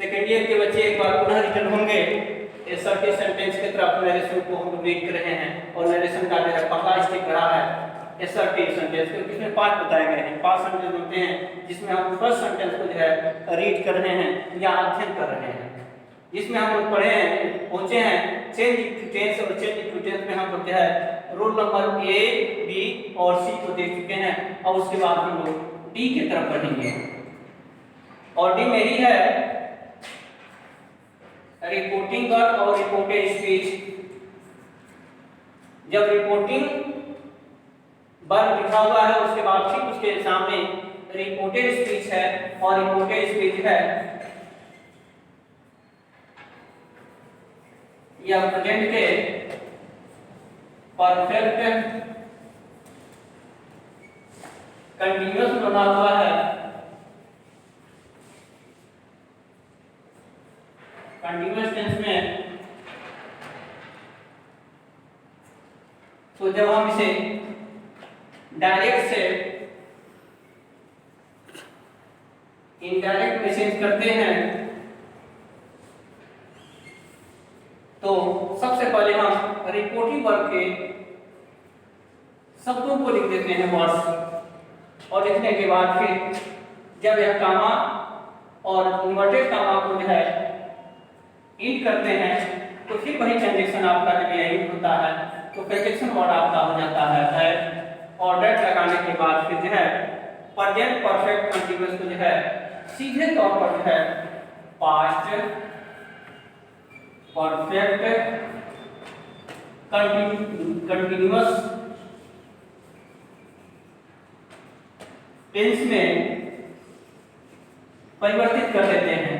Second year के बच्चे एक बार पुनः रिटर्न होंगे। इस के सेंटेंस की तरफ नरेशन को हम रीड कर रहे हैं और नरेशन का मेरा पहला स्टेप रहा है एसआरटी सेंटेंस के, इसमें 5 बताए गए हैं। 5 सेंटेंस होते हैं जिसमें हम फर्स्ट सेंटेंस को जो है रीड कर रहे हैं या अध्ययन कर रहे हैं, जिसमें हम लोग पढ़े हैं पहुंचे हैं चेंज इक्विटेंस, और चेंज इक्विटेंस में हम लोग जो है रोल नंबर ए बी और सी को देख चुके हैं। और उसके बाद हम लोग डी की तरफ बढ़ेंगे और डी मेरी है रिपोर्टिंग वर्क और रिपोर्टेड स्पीच। जब रिपोर्टिंग वर्क लिखा हुआ है उसके बाद ठीक उसके सामने रिपोर्टेड स्पीच है, और रिपोर्टेड स्पीच है यह प्रेजेंट के परफेक्ट कंटीन्यूअस बना हुआ है, कंटीन्यूअस टेंस में। तो जब हम इसे डायरेक्ट से इनडायरेक्ट में चेंज करते हैं तो सबसे पहले हम रिपोर्टिंग वर्क के शब्दों को लिख देते हैं वर्ड्स, और लिखने के बाद फिर जब यह कामा और इन्वर्टेड कामा को जो है इंड करते हैं तो फिर वही ट्रांजेक्शन आपका जब इंड होता है तो कंजक्शन वर्ड आपका हो जाता है और डेट लगाने के बाद फिर जो है प्रेजेंट परफेक्ट कंटीन्यूअस को जो है सीधे तौर पर जो है पास्ट परफेक्ट कंटीन्यूअस टेंस में परिवर्तित कर देते हैं।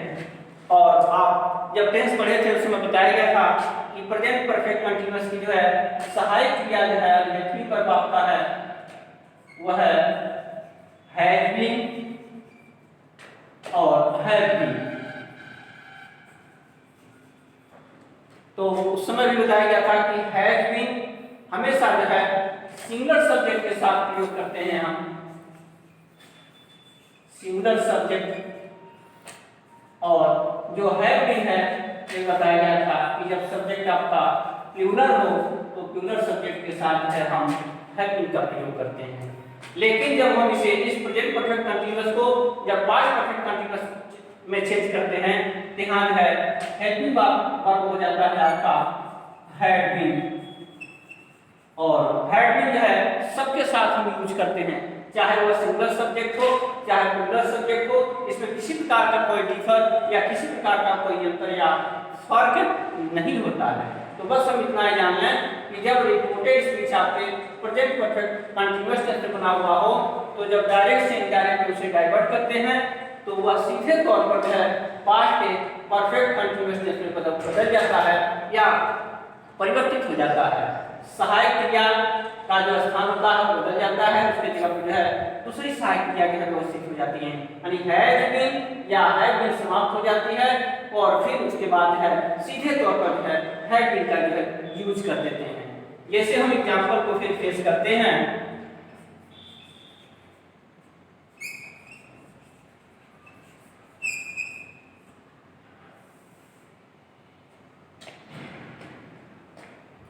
और आप जब टेंस पढ़े थे उसमें बताया गया था कि प्रेजेंट परफेक्ट कंटीन्यूअस की जो है सहायक क्रिया जो है यथी पर आपका है वह हैज बीन और हैव बीन। तो उस समय भी बताया गया था कि हैज बीन हमेशा जो है सिंगुलर सब्जेक्ट के साथ प्रयोग करते हैं हम, सिंगुलर सब्जेक्ट। और जो हैव बीन है ये बताया गया था कि जब सब्जेक्ट आपका प्लूरल हो तो प्लूरल सब्जेक्ट के साथ है हम हैव बीन का प्रयोग करते हैं। लेकिन जब हम इसे इस प्रेजेंट परफेक्ट कंटीन्यूअस को जब पास्ट परफेक्ट कंटीन्यूअस में चेंज करते हैं तो यहाँ है हैव बीन वर्ब हो जाता है आपका हैड बीन, और हैड बीन जो है सबके साथ हम यूज करते हैं, चाहे वह सिंगुलर सब्जेक्ट हो चाहे प्लूरल सब्जेक्ट हो। इसमें किसी प्रकार का कोई डिफर या किसी प्रकार का कोई अंतर या फर्क नहीं होता है। तो बस हम इतना ही जान लें कि जब रिपोर्टेड स्पीच आपके प्रेजेंट परफेक्ट कंटीन्यूअस टेंस में बना हुआ हो तो जब डायरेक्ट से इनडायरेक्ट उसे डाइवर्ट करते हैं तो वह सीधे तौर पर है पास्ट के परफेक्ट कंटीन्यूअस टेंस में बदल जाता है या परिवर्तित हो जाता है। सहायक क्रिया का जो स्थान होता है वो बदल जाता है, उसके जगह पर जो है दूसरी सहायक क्रिया की व्यवस्थित हो जाती है, यानी हैज बीन या हैव बीन समाप्त हो जाती है और फिर उसके बाद है सीधे तौर पर है हैव बीन का जो है यूज कर देते हैं। जैसे हम एग्जांपल को फिर फेस करते हैं।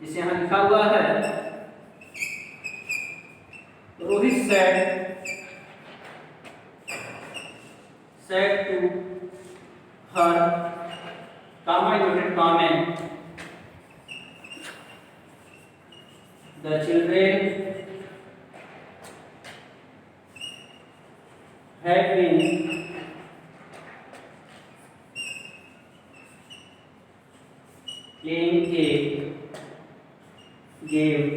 जिसे यहाँ लिखा हुआ है Rohit said to her comment the children had been playing a game।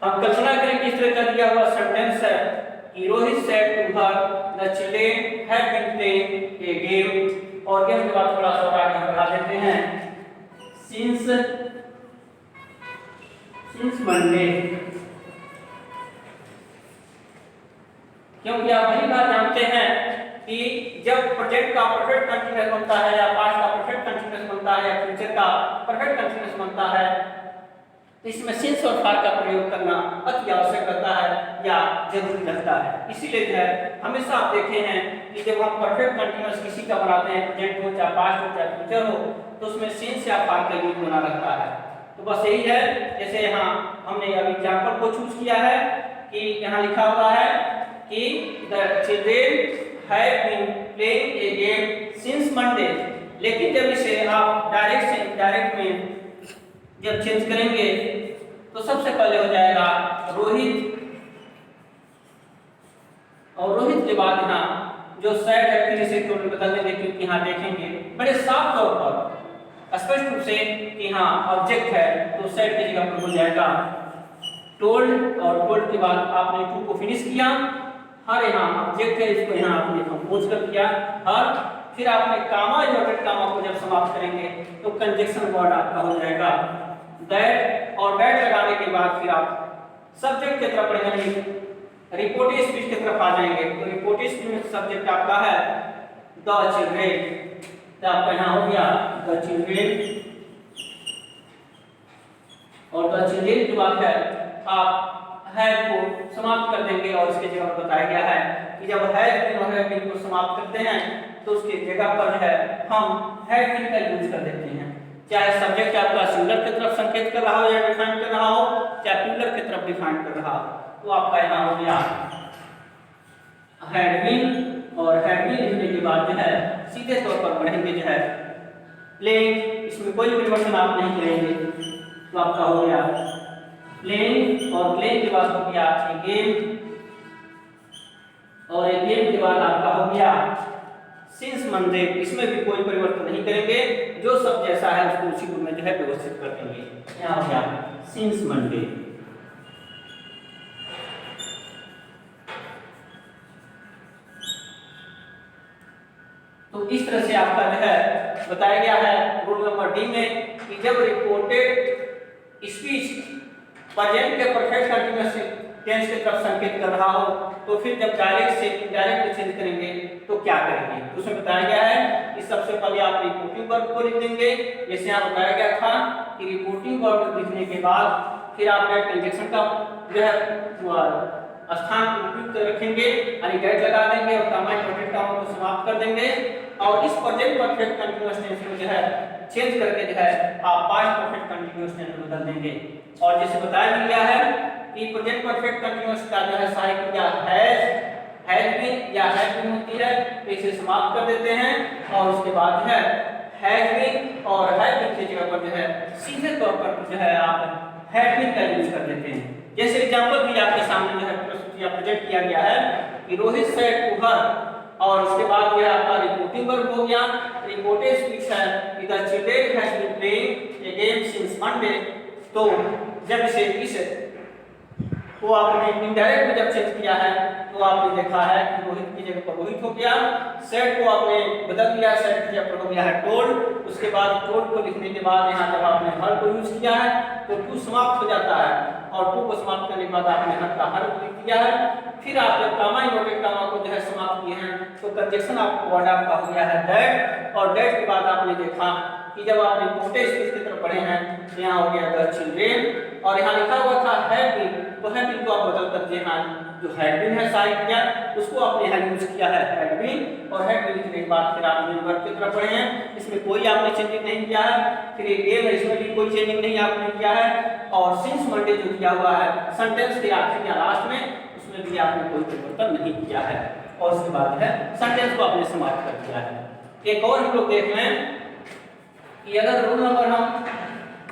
अब कल्पना करें कि इस तरह का दिया हुआ सेंटेंस है कि Rohit said to her the children have been playing a game, और गेम के बाद थोड़ा सा आगे बढ़ा देते हैं सिंस मंडे, क्योंकि आप पहली बार जानते हैं कि जब प्रेजेंट का परफेक्ट कंटीन्यूअस बनता है या पास्ट का परफेक्ट कंटीन्यूअस बनता है या फ्यूचर का परफेक्ट कंटीन्यूअस बनता है तो इसमें सिंस और फॉर का प्रयोग करना अति आवश्यक रहता है या जरूरी रहता है। इसीलिए जो है हमेशा आप देखे हैं कि जब हम परफेक्ट कंटीन्यूअस किसी का बनाते हैं, प्रेजेंट हो चाहे पास्ट हो चाहे फ्यूचर हो, तो उसमें सिंस या फॉर का यूज बना रहता है। तो बस यही है, जैसे यहाँ हमने अभी एग्जाम्पल को चूज किया है कि यहाँ लिखा हुआ है कि the children have been playing a game since Monday, लेकिन जब इसे आप डायरेक्ट से इनडायरेक्ट में जब चेंज करेंगे तो सबसे पहले हो जाएगा रोहित, और रोहित के बाद यहाँ जो सैड है फिर इसे टोटल बदल देंगे, क्योंकि यहाँ देखेंगे बड़े साफ तौर पर स्पष्ट रूप से कि यहाँ ऑब्जेक्ट है तो सैड की जगह पर हो जाएगा टोल्ड, और टोल्ड के बाद आपने टू को फिनिश किया, हर यहाँ ऑब्जेक्ट है इसको यहाँ आपने कंपोज कर दिया हर, फिर आपने कामा इन्वर्टेड कामा को जब समाप्त करेंगे तो कंजक्शन वर्ड आपका हो जाएगा दैट, और दैट लगाने के बाद फिर आप सब्जेक्ट की तरफ बढ़ेंगे, रिपोर्टिव स्पीच की तरफ आ जाएंगे। तो रिपोर्टिव स्पीच में सब्जेक्ट आपका है द चिल्ड्रेन, तो आपका यहाँ हो गया द चिल्ड्रेन, और द चिल्ड्रेन की बात है आप हैव को समाप्त कर देंगे, और इसके जगह पर बताया गया है कि जब हैव बीन और हैव बीन को समाप्त करते हैं तो उसकी जगह पर है हम हैव बीन का यूज कर देते हैं, चाहे सब्जेक्ट आपका सिंगुलर की तरफ संकेत कर रहा हो या डिफाइन कर रहा हो, चाहे प्लूरल की तरफ डिफाइन कर रहा हो। तो आपका यहाँ हो गया हैड बीन, और हैड बीन लिखने के बाद जो है सीधे तौर पर बढ़ेंगे जो है प्लेइंग, इसमें कोई परिवर्तन आप नहीं करेंगे, तो आपका हो गया प्लेइंग, और प्लेइंग के बाद हो गया ए गेम, और ए गेम के बाद आपका हो गया सिंस मंडे, इसमें भी कोई परिवर्तन नहीं करेंगे, जो सब जैसा है उसको उसी रूप में जो है व्यवस्थित कर देंगे। यहाँ हो गया सिंस मंडे। तो इस तरह से आपका जो है बताया गया है रूल नंबर डी में कि जब रिपोर्टेड स्पीच प्रेजेंट के परफेक्ट कंटीन्यूअस टेंस की तरफ संकेत कर रहा हो तो फिर जब डायरेक्ट से इनडायरेक्ट चेंज करेंगे तो क्या करेंगे, तो उसमें बताया गया है कि सबसे पहले आप रिपोर्टिंग वर्ब को लिख देंगे, जैसे यहाँ बताया गया था कि रिपोर्टिंग वर्ब लिखने के बाद फिर आप कंजक्शन का जो है स्थान उपयुक्त रखेंगे, यानी डेट लगा देंगे और कामा इम्पोर्टेंट कामों को समाप्त कर देंगे, और इस प्रेजेंट परफेक्ट कंटीन्यूअस टेंस को जो है चेंज करके जो है आप पास्ट परफेक्ट कंटीन्यूअस टेंस में बदल देंगे। और जैसे बताया गया है कि प्रेजेंट परफेक्ट कंटीन्यूअस का जो है सहायक क्रिया हैज बीन या हैव बीन होती है, तो इसे समाप्त कर देते हैं, और उसके बाद है हैज बीन और हैव बीन की जगह पर जो है सीधे तौर पर जो है आप हैव बीन का यूज कर देते हैं। जैसे एग्जांपल भी आपके सामने जो है प्रेजेंट किया गया है कि रोहित सेड टू हर, और उसके बाद यह आपका रिपोर्टिंग वर्ब हो गया, रिपोर्टेड स्पीच है कि the children has been playing a game since Monday, तो जब इसे इस को आपने इनडायरेक्ट में जब चेंज किया है तो आपने देखा है कि रोहित की जगह पर रोहित हो गया, सेड को आपने बदल दिया, सेड की जगह पर हो गया है टोल्ड, उसके बाद टोल्ड को लिखने के बाद यहाँ जब आपने हर को यूज किया है तो टू समाप्त हो जाता है, और टू को समाप्त करने के बाद आपने हर का हर को लिख दिया है, फिर आप जब कामा इन्वर्टेड कामा को जो है समाप्त किए हैं तो कंजक्शन आपको वर्ड आपका हो गया है दैट, और दैट के बाद आपने देखा कि जब आपने रिपोर्टेड स्पीच की तरफ बढ़े हैं तो यहाँ हो गया द चिल्ड्रेन, और यहाँ लिखा हुआ था हैव बीन, तो हैव बीन को आप बदल कर यहाँ जो हैड बीन है सहायक क्रिया उसको आपने यहाँ यूज किया है हैड बीन, और हैड बीन लिखने के बाद फिर आप वर्ब की तरफ बढ़े हैं, इसमें कोई आपने चेंजिंग नहीं किया है, फिर ये गेम है इसमें भी कोई चेंजिंग नहीं आपने किया है, और सिंस मंडे जो किया हुआ है सेंटेंस के आखिर या लास्ट में उसमें भी आपने कोई परिवर्तन नहीं किया है, और उसके बाद है सेंटेंस को आपने समाप्त कर दिया है। एक और हम लोग देख लें कि अगर रूल नंबर हम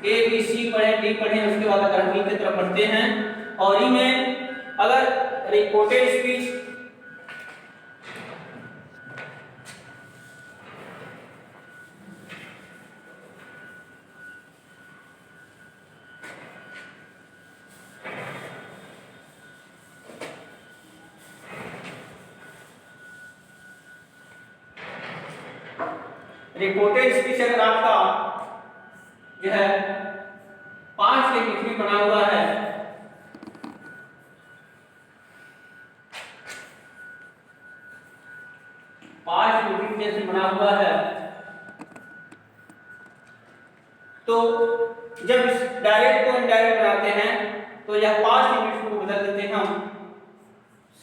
ए बी सी पढ़ें डी पढ़ें, उसके बाद अगर हम ई की तरफ बढ़ते हैं और ई में अगर रिपोर्टेड स्पीच अगर आपका जो है 5 के बीच में बना हुआ है, जैसे बना हुआ है, तो जब इस डायरेक्ट को इनडायरेक्ट बनाते हैं तो यह पास्ट इंडेफिनिट को बदल देते हैं हम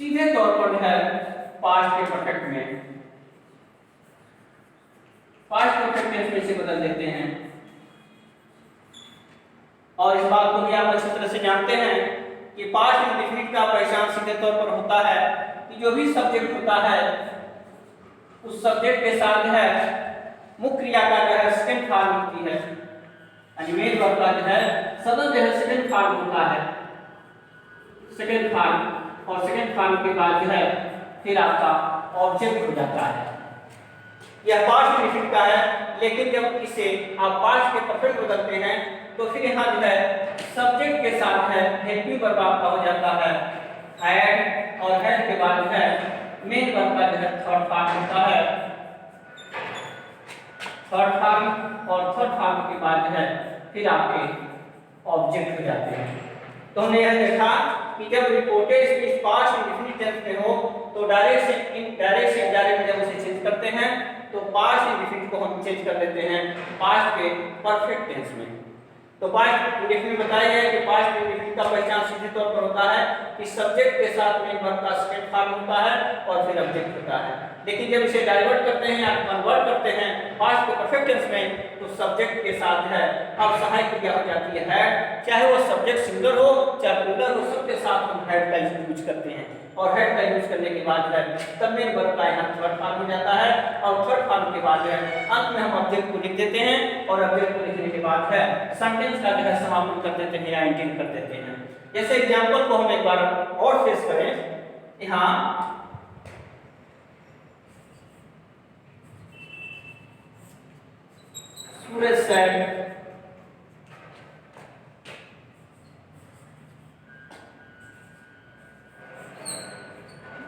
सीधे तौर पर जो है पास्ट के परफेक्ट में, पास्ट परफेक्ट टेंस में से बदल देते हैं। और इस बात को भी आप अच्छी तरह से जानते हैं कि पास्ट इंडेफिनिट का पहचान सीधे तौर पर होता है कि जो भी सब्जेक्ट होता है उस सब्जेक्ट के साथ है मुख्य क्रिया का जो है सेकंड फॉर्म होती है, यानी मेन वर्ब का जो है सदन जो है सेकंड फॉर्म होता है, सेकंड फॉर्म। और सेकंड फॉर्म के बाद जो है फिर आपका ऑब्जेक्ट हो जाता है। यह पास्ट इंडेफिनिट का है, लेकिन जब इसे आप पास्ट के परफेक्ट बदलते हैं तो फिर यहाँ जो है सब्जेक्ट के साथ है हेल्पिंग वर्ब आपका हो जाता है हैड, और हैड के बाद जो है मेन वर्ब का जो है थर्ड फॉर्म होता है, थर्ड फॉर्म। और थर्ड फॉर्म के बाद जो है फिर आपके ऑब्जेक्ट हो जाते हैं। तो हमने यह देखा कि जब reported speech past indefinite tense में हो तो डायरेक्ट से इनडायरेक्ट में जब उसे चेंज करते हैं तो पास्ट इंडेफिनिट को हम चेंज कर देते हैं पास्ट के परफेक्ट टेंस में। तो पास्ट इंडेफिनिट बताया गया कि पास्ट इंडेफिनिट का पहचान सीधे तौर पर होता है कि सब्जेक्ट के साथ मेन वर्ब का सेकंड फॉर्म होता है और फिर ऑब्जेक्ट होता है। लेकिन जब इसे डाइवर्ट करते हैं या कन्वर्ट करते हैं पास्ट के परफेक्ट टेंस में तो सब्जेक्ट के साथ है अब सहायक क्रिया हो जाती है हैड, चाहे वो सब्जेक्ट सिंगुलर हो चाहे प्लूरल हो, सबके साथ हम हैड का यूज करते हैं। और हेड का यूज करने के बाद है तब मेन वर्ब का यहाँ थर्ड फॉर्म हो जाता है, और थर्ड फॉर्म के बाद है अंत में हम ऑब्जेक्ट को लिख देते हैं, और ऑब्जेक्ट को लिखने के बाद है सेंटेंस का जो है समापन कर देते हैं या एंडिंग कर देते हैं। जैसे एग्जांपल को हम एक बार और फेस करें, यहाँ सूरज said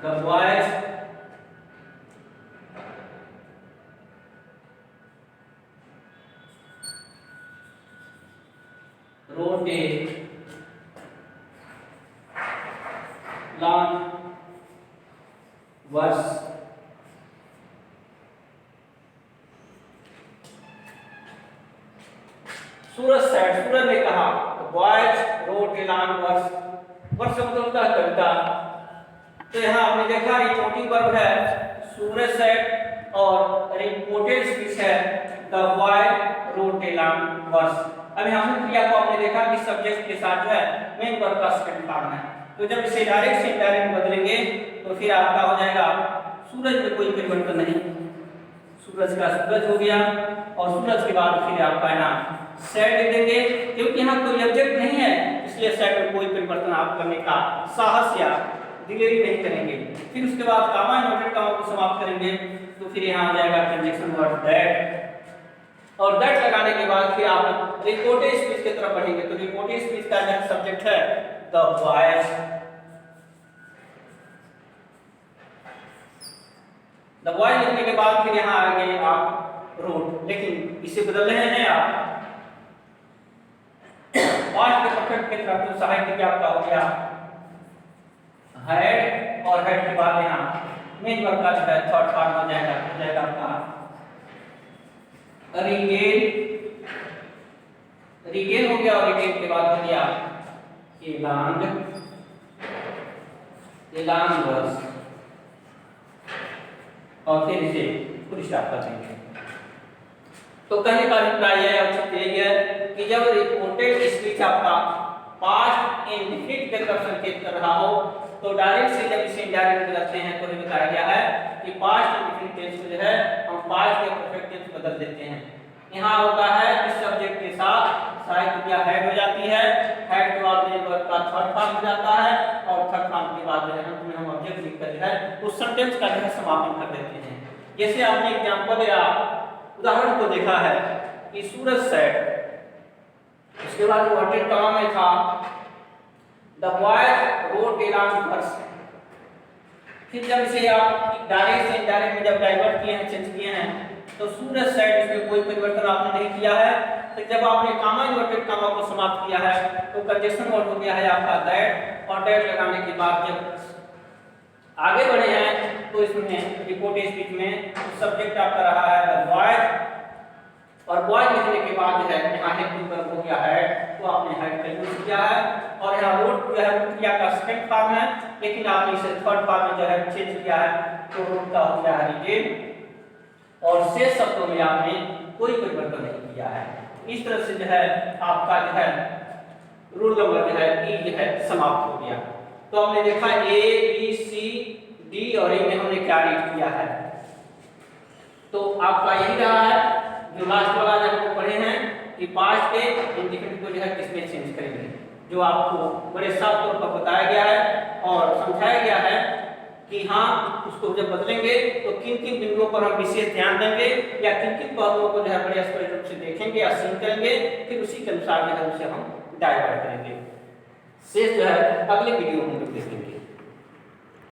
the boys wrote a long verse Suraj ने कहा boys wrote a long verse, verse मतलब होता है कविता। तो यहाँ आपने देखा रिपोर्टिंग वर्ब है सूरज सेड और रिपोर्टेड स्पीच है the boy wrote a long verse. अब यहाँ मुख्य क्रिया को आपने देखा कि सब्जेक्ट के साथ जो है मेन वर्ब का सेकंड फॉर्म है। तो जब इसे डायरेक्ट से इनडायरेक्ट बदलेंगे तो फिर आपका हो जाएगा सूरज में कोई परिवर्तन नहीं, सूरज का सूरज हो गया, और सूरज के बाद फिर आपका यहाँ सेड लिख देंगे क्योंकि यहाँ कोई ऑब्जेक्ट नहीं है, इसलिए सेड में कोई परिवर्तन आप करने का साहस या दिलेरी नहीं करेंगे। फिर उसके बाद कामा इन्वर्टेड कामा को समाप्त करेंगे तो फिर यहाँ आ जाएगा कंजंक्शन वर्ड दैट, और दैट लगाने के बाद फिर आप रिपोर्टेड स्पीच की तरफ बढ़ेंगे। तो रिपोर्टेड स्पीच का जो सब्जेक्ट है द बॉयज, द बॉयज लिखने के बाद फिर यहाँ आएंगे आप रोट, लेकिन इसे बदल रहे हैं आप पास्ट के परफेक्ट के तरफ। तो सहायक क्रिया आपका हो गया हेड, और हेड के बाद यहाँ मेन वर्ब का जो है थर्ड फॉर्म हो जाएगा आपका रिगेन, रिगेन हो गया, और रिगेन के बाद हो गया एलांग वर्स, और फिर इसे फुल स्टॉप कर देंगे। तो कहने का अभिप्राय यह है कि जब रिपोर्टेड स्पीच आपका पास्ट इंडेफिनिट की तरफ संकेत कर रहा हो तो डायरेक्ट से जब इसे इनडायरेक्ट बदलते हैं तो बताया गया है कि पास्ट इंडेफिनिट टेंस को जो है हम पास्ट के परफेक्ट टेंस बदल देते हैं। यहाँ होता है इस सब्जेक्ट के साथ सहायक क्रिया हेड हो जाती है, हेड के बाद मेन वर्ब का थर्ड फॉर्म हो जाता है, और थर्ड फॉर्म के बाद जो है अंत में हम ऑब्जेक्ट लिखकर जो है उस सेंटेंस का जो है समापन कर देते हैं। जैसे आपने एग्जांपल या उदाहरण को देखा है कि सूरज सेड, उसके बाद इन्वर्टेड कॉमा में था the boys wrote a long verse. फिर जब इसे आप डायरेक्ट से इनडायरेक्ट में जब डाइवर्ट किए हैं, चेंज किए हैं, तो सूरज सेड इसमें कोई परिवर्तन आपने नहीं किया है। तो जब आपने कॉमा इन्वर्टेड कॉमा को समाप्त किया है तो कंजंक्शन वर्ड हो गया है आपका दैट, और दैट लगाने के बाद जब आगे बढ़े हैं तो इसमें रिपोर्टेड स्पीच में सब्जेक्ट आपका रहा है द बॉयज, और बॉयज लिखने के बाद जो है यहाँ हेल्पिंग वर्ब हो गया है, तो को आपने हेड का यूज किया है, और यहाँ रूट जो है रूट क्रिया का सेकंड फॉर्म है, लेकिन आपने इसे थर्ड फॉर्म में जो है चेंज किया है, तो रूट का हो गया है रिटेन, और शेष शब्दों में आपने कोई परिवर्तन नहीं किया है। इस तरह से जो है आपका जो है रूल नंबर जो है ई जो है समाप्त हो गया। तो हमने देखा ए बी सी डी और ए में हमने क्या रीड किया है। तो आपका यही रहा है जो लास्ट वाला जब हम पढ़े हैं कि पास्ट के इंडिकेटिव को जो है किसमें चेंज करेंगे, जो आपको बड़े साफ तौर पर बताया गया है और समझाया गया है कि हाँ उसको जब बदलेंगे तो किन किन बिंदुओं पर हम विशेष ध्यान देंगे या किन किन पहलुओं को जो है बड़े स्पष्ट रूप से देखेंगे या सीन करेंगे, फिर उसी के अनुसार जो है उसे हम डाइवर्ट करेंगे। शेष जो है अगले वीडियो में देखेंगे।